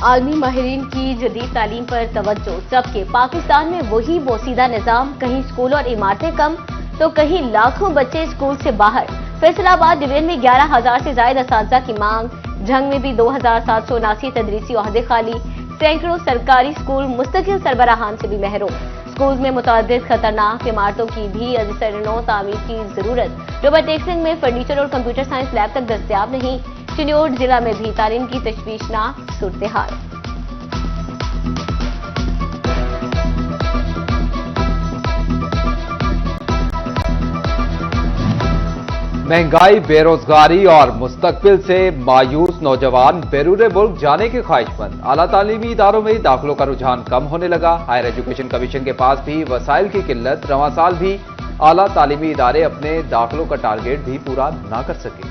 عالمی ماہرین کی جدید تعلیم پر توجہ، جبکہ پاکستان میں وہی بوسیدہ نظام، کہیں اسکول اور عمارتیں کم تو کہیں لاکھوں بچے اسکول سے باہر۔ فیصل آباد ڈویژن میں 11,000 سے زائد اساتذہ کی مانگ، جھنگ میں بھی 2,779 تدریسی عہدے خالی، سینکڑوں سرکاری اسکول مستقل سربراہان سے بھی محروم۔ اسکول میں متعدد خطرناک عمارتوں کی بھی ازسر نو تعمیر کی ضرورت۔ روبرٹ ٹیکسنگ میں فرنیچر اور کمپیوٹر سائنس لیب تک دستیاب نہیں۔ چنیوٹ ضلع میں بھی تعلیم کی تشویشناک صورتحال۔ مہنگائی، بے روزگاری اور مستقبل سے مایوس نوجوان بیرون ملک جانے کے خواہش مند۔ اعلیٰ تعلیمی اداروں میں داخلوں کا رجحان کم ہونے لگا۔ ہائر ایجوکیشن کمیشن کے پاس بھی وسائل کی قلت، رواں سال بھی اعلیٰ تعلیمی ادارے اپنے داخلوں کا ٹارگیٹ بھی پورا نہ کر سکے۔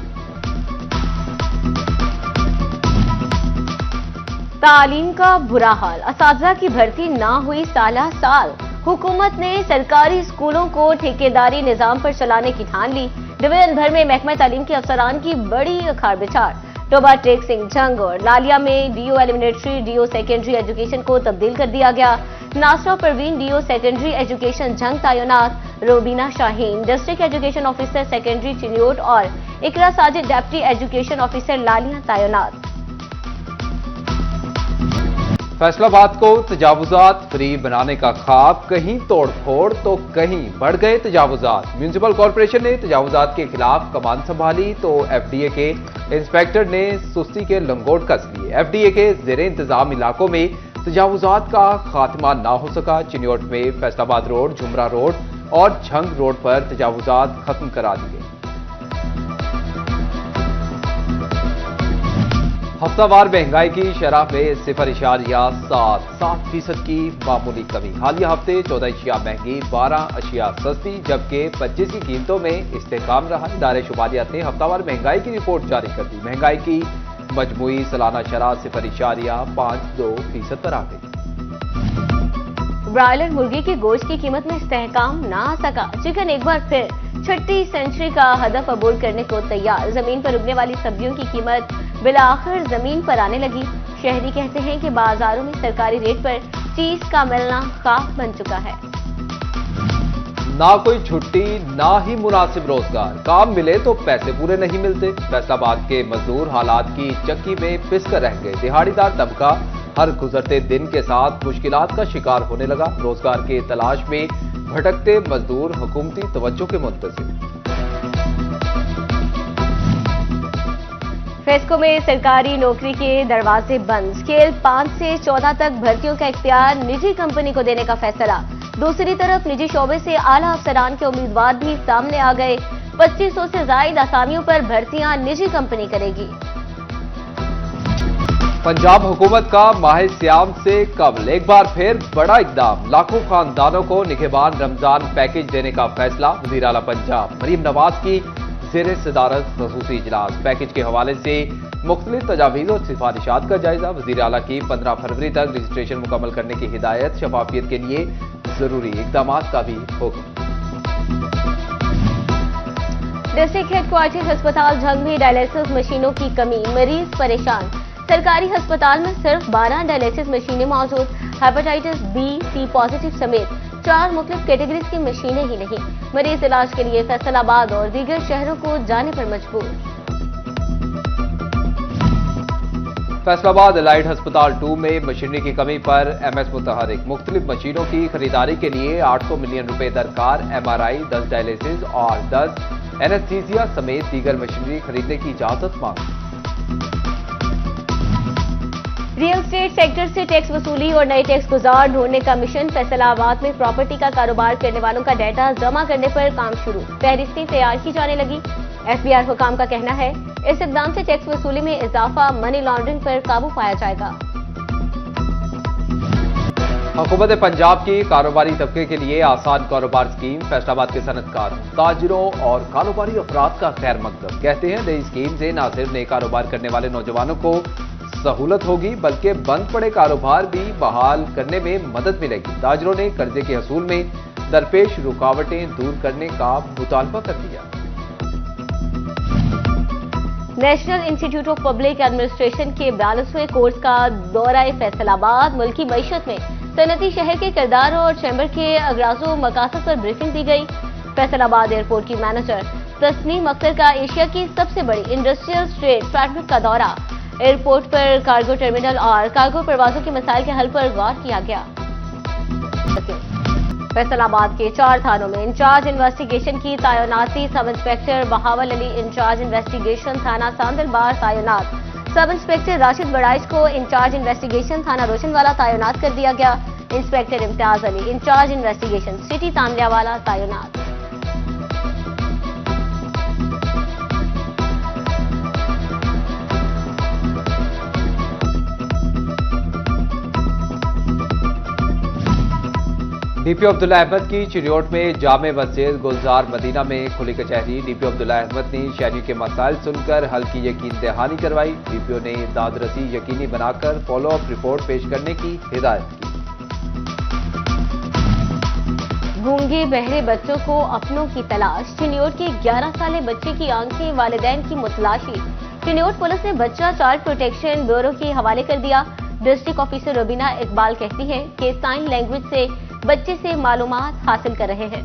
تعلیم کا برا حال، اساتذہ کی بھرتی نہ ہوئی سالہ سال۔ حکومت نے سرکاری اسکولوں کو ٹھیکیداری نظام پر چلانے کی ٹھان لی۔ ڈویژن بھر میں محکمہ تعلیم کے افسران کی بڑی اکھاڑ بچھاڑ۔ ٹوبا ٹیکسنگ، جھنگ اور لالیہ میں D O elementary, D O secondary education کو تبدیل کر دیا گیا۔ Nasira Parveen D O secondary education Jhang تعینات، Rubina Shaheen district education officer secondary Chiniot اور Iqra Sajid deputy education officer Lalian تعینات۔ فیصل آباد کو تجاوزات فری بنانے کا خواب، کہیں توڑ پھوڑ تو کہیں بڑھ گئے تجاوزات۔ میونسپل کارپوریشن نے تجاوزات کے خلاف کمان سنبھالی تو ایف ڈی اے کے انسپیکٹر نے سستی کے لنگوٹ کس لیے۔ ایف ڈی اے کے زیر انتظام علاقوں میں تجاوزات کا خاتمہ نہ ہو سکا۔ چنیوٹ میں فیصل آباد روڈ، جھمرا روڈ اور جھنگ روڈ پر تجاوزات ختم کرا دیے۔ ہفتہ وار مہنگائی کی شرح میں 0.77% کی معمولی کمی۔ حالیہ ہفتے 14 اشیاء مہنگی، 12 اشیاء سستی، جبکہ 25 کی قیمتوں میں استحکام رہا۔ ادارے شماریات نے ہفتہ وار مہنگائی کی رپورٹ جاری کر دی۔ مہنگائی کی مجموعی سالانہ شرح 0.52% پر آ گئی۔ برائلر مرغی کے گوشت کی قیمت میں استحکام نہ آ سکا۔ چکن ایک بار پھر چھٹی سینچری کا ہدف عبور کرنے کو تیار۔ زمین پر اگنے والی سبزیوں کی قیمت بالآخر زمین پر آنے لگی۔ شہری کہتے ہیں کہ بازاروں میں سرکاری ریٹ پر چیز کا ملنا خواب بن چکا ہے۔ نہ کوئی چھٹی، نہ ہی مناسب روزگار، کام ملے تو پیسے پورے نہیں ملتے۔ فیصل آباد کے مزدور حالات کی چکی میں پس کر رہ گئے۔ دہاڑی دار طبقہ ہر گزرتے دن کے ساتھ مشکلات کا شکار ہونے لگا۔ روزگار کی تلاش میں بھٹکتے مزدور حکومتی توجہ کے منتظر۔ فیسکو میں سرکاری نوکری کے دروازے بند، اسکیل 5 سے 14 تک بھرتیوں کا اختیار نجی کمپنی کو دینے کا فیصلہ۔ دوسری طرف نجی شعبے سے اعلیٰ افسران کے امیدوار بھی سامنے آ گئے۔ 2500 سے زائد اسامیوں پر بھرتیاں نجی کمپنی کرے گی۔ پنجاب حکومت کا ماہ سیام سے قبل ایک بار پھر بڑا اقدام، لاکھوں خاندانوں کو نگہبان رمضان پیکج دینے کا فیصلہ۔ وزیر اعلیٰ پنجاب مریم نواز کی زیر صدارت خصوصی اجلاس، پیکج کے حوالے سے مختلف تجاویز اور سفارشات کا جائزہ۔ وزیر اعلیٰ کی 15 فروری تک رجسٹریشن مکمل کرنے کی ہدایت، شفافیت کے لیے ضروری اقدامات کا بھی حکم۔ ڈسٹرکٹ ہیڈ کوارٹر ہسپتال جھنگ میں ڈائلیسس مشینوں کی کمی، مریض پریشان۔ سرکاری ہسپتال میں صرف 12 ڈائلیسس مشینیں موجود، ہیپاٹائٹس بی، سی پازیٹو سمیت 4 مختلف کیٹیگریز کی مشینیں ہی نہیں۔ مریض علاج کے لیے فیصل آباد اور دیگر شہروں کو جانے پر مجبور۔ فیصل آباد الائٹ ہسپتال 2 میں مشینری کی کمی پر ایم ایس متحرک۔ مختلف مشینوں کی خریداری کے لیے 800 ملین روپے درکار۔ ایم آر آئی، 10 ڈائلیسس اور 10 اینستھیزیا سمیت دیگر مشینری خریدنے کی اجازت مانگ۔ ریئل اسٹیٹ سیکٹر سے ٹیکس وصولی اور نئے ٹیکس گزار ڈھونڈنے کا مشن۔ فیصل آباد میں پراپرٹی کا کاروبار کرنے والوں کا ڈیٹا جمع کرنے پر کام شروع، فہرستیں تیار کی جانے لگی۔ ایف بی آر حکام کا کہنا ہے اس اقدام سے ٹیکس وصولی میں اضافہ، منی لانڈرنگ پر قابو پایا جائے گا۔ حکومت پنجاب کی کاروباری طبقے کے لیے آسان کاروبار اسکیم۔ فیصل آباد کے صنعت کاروں، تاجروں اور کاروباری افراد کا خیر مقدم۔ کہتے ہیں نئی اسکیم سے نہ صرف نئے کاروبار کرنے والے نوجوانوں کو سہولت ہوگی بلکہ بند پڑے کاروبار بھی بحال کرنے میں مدد ملے گی۔ تاجروں نے قرضے کے حصول میں درپیش رکاوٹیں دور کرنے کا مطالبہ کر دیا۔ نیشنل انسٹی ٹیوٹ آف پبلک ایڈمنسٹریشن کے 42ویں کورس کا دورہ فیصل آباد، ملکی معیشت میں صنعتی شہر کے کردار اور چیمبر کے اغراض و مقاصد پر بریفنگ دی گئی۔ فیصل آباد ایئرپورٹ کی مینیجر تسنیم اختر کا ایشیا کی سب سے بڑی انڈسٹریل ٹریفک کا دورہ، ایئرپورٹ پر کارگو ٹرمینل اور کارگو پروازوں کے مسائل کے حل پر غور کیا گیا۔ فیصل آباد کے 4 تھانوں میں انچارج انویسٹیگیشن کی تعیناتی، سب انسپیکٹر بہاول علی انچارج انویسٹیگیشن تھانہ ساندل بار تعینات، سب انسپیکٹر راشد بڑائش کو انچارج انویسٹیگیشن تھانہ روشن والا تعینات کر دیا گیا۔ انسپیکٹر امتیاز علی انچارج انویسٹیگیشن سٹی تانلیہ والا تعینات۔ ڈی پی عبداللہ احمد کی چریوٹ میں جامع مسجد گلزار مدینہ میں کھلی کچہری۔ ڈی پی عبداللہ احمد نے شہری کے مسائل سن کر حل کی یقین دہانی کروائی۔ ڈی پی او نے داد رسی یقینی بنا کر فالو اپ رپورٹ پیش کرنے کی ہدایت کی۔ گونگے بہرے بچوں کو اپنوں کی تلاش، چنیوٹ کے 11 سالے بچے کی آنکھیں والدین کی متلاشی۔ چنیوٹ پولیس نے بچہ چائلڈ پروٹیکشن بیورو کے حوالے کر دیا۔ ڈسٹرکٹ آفیسر روبینہ اقبال کہتی ہیں کہ سائن لینگویج سے بچے سے معلومات حاصل کر رہے ہیں۔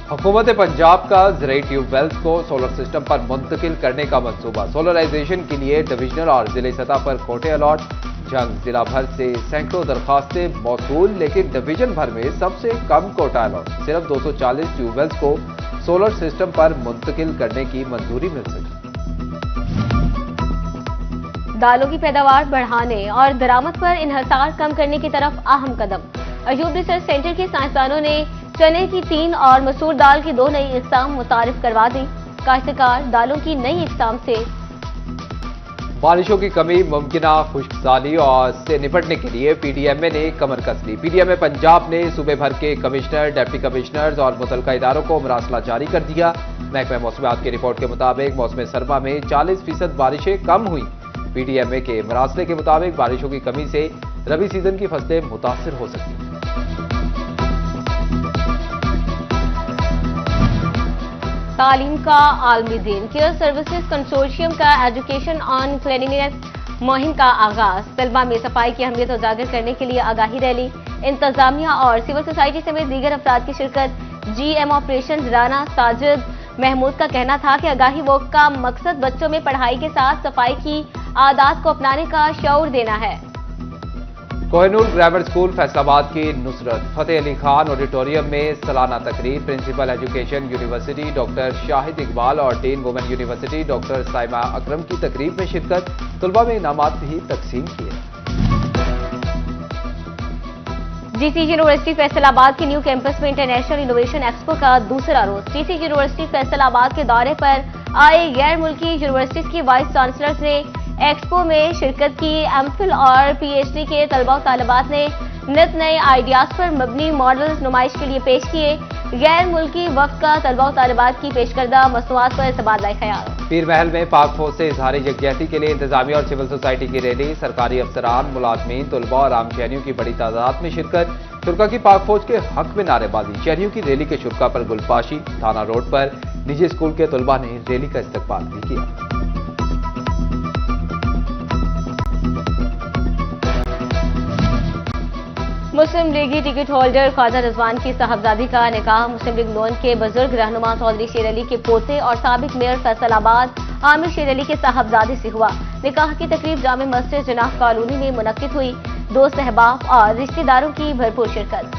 حکومت پنجاب کا زرعی ٹیوب ویلز کو سولر سسٹم پر منتقل کرنے کا منصوبہ، سولرائزیشن کے لیے ڈویژنل اور ضلعی سطح پر کوٹے الاٹ۔ جنگ ضلع بھر سے سینکڑوں درخواستیں موصول، لیکن ڈویژن بھر میں سب سے کم کوٹا الاٹ، صرف 240 ٹیوب ویلز کو سولر سسٹم پر منتقل کرنے کی منظوری مل سکی۔ دالوں کی پیداوار بڑھانے اور درآمد پر انحصار کم کرنے کی طرف اہم قدم۔ ایوب ریسرچ سینٹر کے سائنسدانوں نے چنے کی 3 اور مسور دال کی 2 نئی اقسام متعارف کروا دی۔ کاشتکار دالوں کی نئی اقسام سے بارشوں کی کمی، ممکنہ خشک سالی اور سے نپٹنے کے لیے پی ڈی ایم اے نے کمر کس لی۔ پی ڈی ایم اے پنجاب نے صوبے بھر کے کمشنر، ڈپٹی کمشنرز اور متعلقہ اداروں کو مراسلہ جاری کر دیا۔ محکمہ موسمیات کی رپورٹ کے مطابق موسم سرما میں 40% بارشیں کم ہوئیں۔ پی ڈی ایم اے کے مراسلے کے مطابق بارشوں کی کمی سے ربی سیزن کی فصلیں متاثر ہو سکتی ہیں۔ تعلیم کا عالمی دن، کیئر سروسز کنسورشیم کا ایجوکیشن آن کلیننس مہم کا آغاز، طلبہ میں صفائی کی اہمیت اجاگر کرنے کے لیے آگاہی ریلی، انتظامیہ اور سول سوسائٹی سمیت دیگر افراد کی شرکت۔ G M operation Rana Sajid Mahmood کا کہنا تھا کہ آگاہی واک کا مقصد بچوں میں پڑھائی کے ساتھ صفائی کی عادات کو اپنانے کا شعور دینا ہے۔ کوہ نور گرامر اسکول فیصل آباد کی نصرت فتح علی خان آڈیٹوریم میں سالانہ تقریب، پرنسپل ایجوکیشن یونیورسٹی ڈاکٹر شاہد اقبال اور ڈین وومن یونیورسٹی ڈاکٹر سائمہ اکرم کی تقریب میں شرکت، طلبہ میں انعامات بھی تقسیم کیے۔ جی سی یونیورسٹی فیصل آباد کے نیو کیمپس میں انٹرنیشنل انوویشن ایکسپو کا دوسرا روز، جی سی یونیورسٹی فیصل آباد کے دورے پر آئے غیر ملکی یونیورسٹیز کی وائس چانسلرز نے ایکسپو میں شرکت کی۔ ایم فل اور پی ایچ ڈی کے طلبہ و طالبات نے نت نئے آئیڈیاز پر مبنی ماڈلز نمائش کے لیے پیش کیے۔ غیر ملکی وفد کا طلبہ و طالبات کی پیش کردہ مصنوعات پر تبادلہ خیال۔ پیر محل میں پاک فوج سے اظہار یکجہتی کے لیے انتظامیہ اور سول سوسائٹی کی ریلی، سرکاری افسران، ملازمین، طلباء اور عام شہریوں کی بڑی تعداد میں شرکت۔ شرکا کی پاک فوج کے حق میں نعرے بازی، شہریوں کی ریلی کے شرکا پر گلپاشی، تھانہ روڈ پر نجی اسکول کے طلباء نے ریلی کا استقبال بھی کیا۔ مسلم لیگی ٹکٹ ہولڈر خواجہ رضوان کی صاحبزادی کا نکاح مسلم لیگ نون کے بزرگ رہنما چودھری شیر علی کے پوتے اور سابق میئر فیصل آباد عامر شیر علی کے صاحبزادے سے ہوا۔ نکاح کی تقریب جامع مسجد جناح کالونی میں منعقد ہوئی، دوست احباب اور رشتہ داروں کی بھرپور شرکت۔